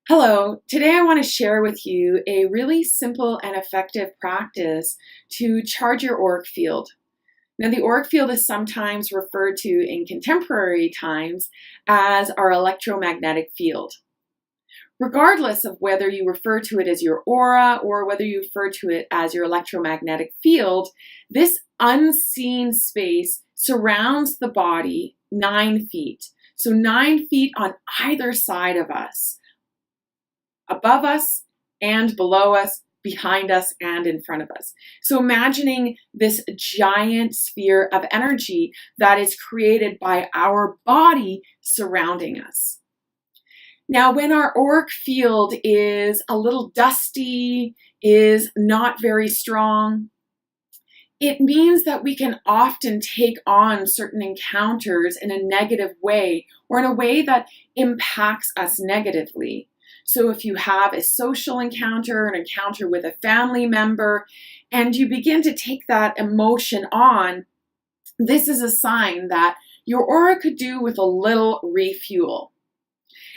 Hello, today I want to share with you a really simple and effective practice to charge your auric field. Now, the auric field is sometimes referred to in contemporary times as our electromagnetic field. Regardless of whether you refer to it as your aura or whether you refer to it as your electromagnetic field, this unseen space surrounds the body 9 feet. So 9 feet on either side of us. Above us and below us, behind us and in front of us. So imagining this giant sphere of energy that is created by our body surrounding us. Now, when our auric field is a little dusty, is not very strong, it means that we can often take on certain encounters in a negative way or in a way that impacts us negatively. So if you have a social encounter, an encounter with a family member, and you begin to take that emotion on, this is a sign that your aura could do with a little refuel.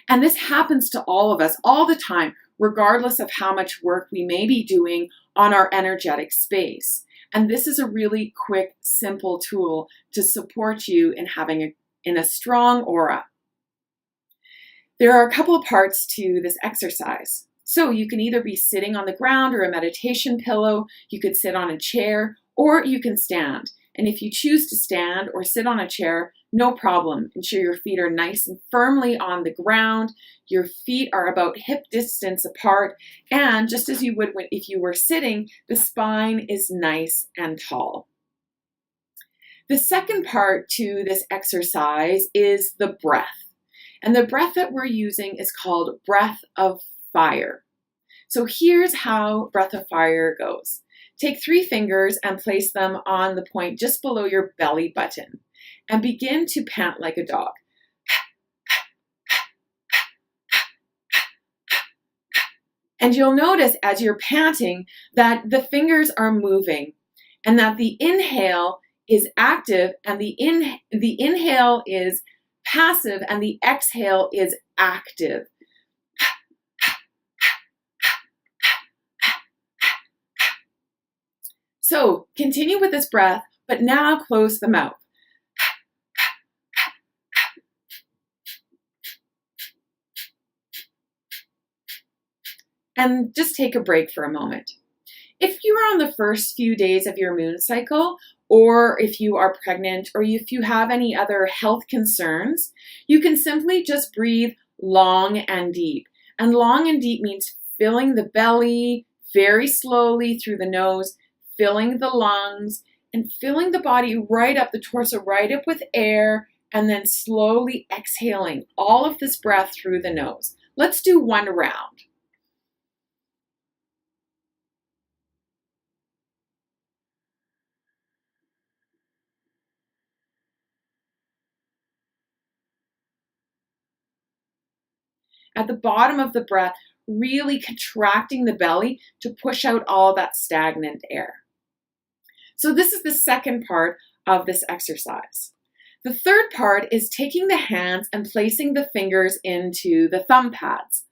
And this happens to all of us all the time, regardless of how much work we may be doing on our energetic space. And this is a really quick, simple tool to support you in having a strong aura. There are a couple of parts to this exercise. So you can either be sitting on the ground or a meditation pillow, you could sit on a chair, or you can stand. And if you choose to stand or sit on a chair, no problem. Ensure your feet are nice and firmly on the ground. Your feet are about hip distance apart. And just as you would if you were sitting, the spine is nice and tall. The second part to this exercise is the breath. And the breath that we're using is called breath of fire. So here's how breath of fire goes. Take 3 fingers and place them on the point just below your belly button and begin to pant like a dog. And you'll notice as you're panting that the fingers are moving and that the inhale is active and the inhale is passive and the exhale is active. So continue with this breath, but now close the mouth. And just take a break for a moment. If you are on the first few days of your moon cycle, or if you are pregnant, or if you have any other health concerns, you can simply just breathe long and deep. And long and deep means filling the belly very slowly through the nose, filling the lungs, and filling the body right up, the torso right up with air, and then slowly exhaling all of this breath through the nose. Let's do 1 round. At the bottom of the breath, really contracting the belly to push out all that stagnant air. So this is the second part of this exercise. The third part is taking the hands and placing the fingers into the thumb pads,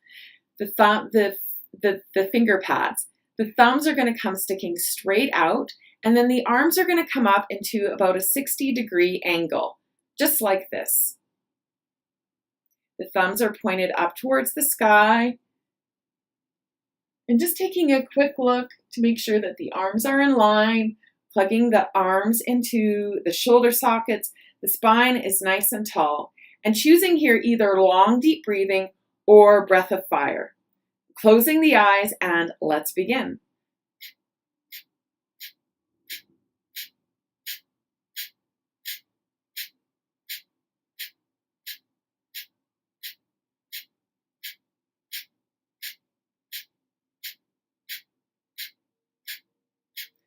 the finger pads. The thumbs are going to come sticking straight out, and then the arms are going to come up into about a 60-degree angle, just like this. The thumbs are pointed up towards the sky. And just taking a quick look to make sure that the arms are in line, plugging the arms into the shoulder sockets. The spine is nice and tall. And choosing here either long, deep breathing or breath of fire. Closing the eyes and let's begin.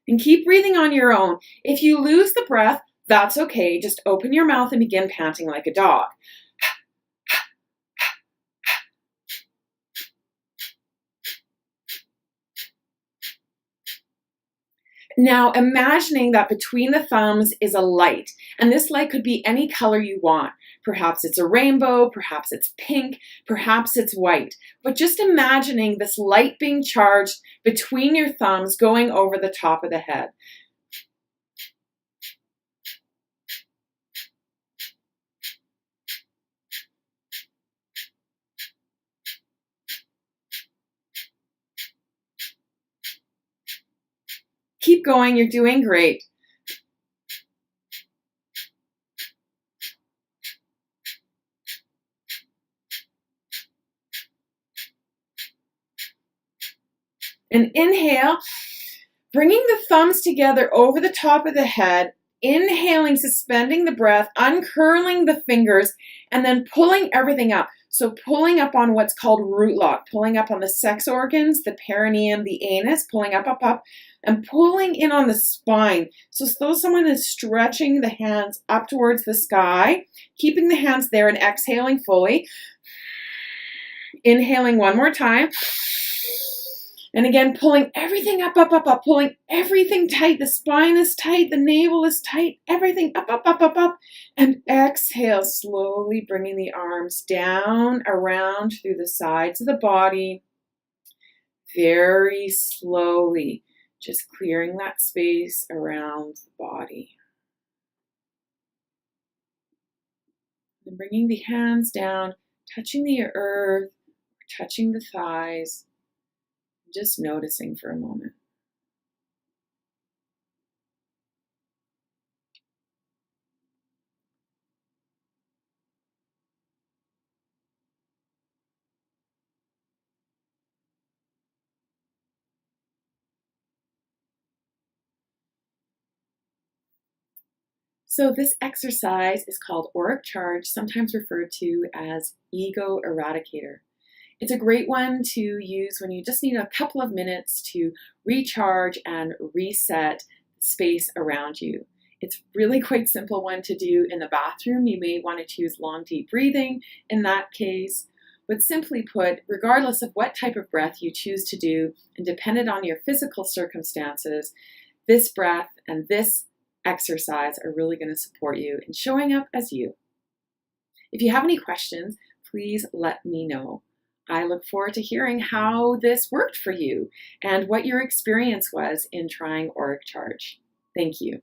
And keep breathing on your own. If you lose the breath, that's okay. Just open your mouth and begin panting like a dog. Now, imagining that between the thumbs is a light, and this light could be any color you want. Perhaps it's a rainbow, perhaps it's pink, perhaps it's white. But just imagining this light being charged between your thumbs going over the top of the head. Keep going, you're doing great. And inhale, bringing the thumbs together over the top of the head, inhaling, suspending the breath, uncurling the fingers, and then pulling everything up. So pulling up on what's called root lock, pulling up on the sex organs, the perineum, the anus, pulling up, up, up, and pulling in on the spine. So as though someone is stretching the hands up towards the sky, keeping the hands there and exhaling fully. Inhaling one more time. And again, pulling everything up, up, up, up, pulling everything tight. The spine is tight, the navel is tight, everything up, up, up, up, up. And exhale, slowly bringing the arms down, around through the sides of the body. Very slowly, just clearing that space around the body. And bringing the hands down, touching the earth, touching the thighs. Just noticing for a moment. So this exercise is called Auric Charge, sometimes referred to as Ego Eradicator. It's a great one to use when you just need a couple of minutes to recharge and reset space around you. It's really quite simple one to do in the bathroom. You may want to choose long, deep breathing in that case. But simply put, regardless of what type of breath you choose to do, and dependent on your physical circumstances, this breath and this exercise are really going to support you in showing up as you. If you have any questions, please let me know. I look forward to hearing how this worked for you and what your experience was in trying Auric Charge. Thank you.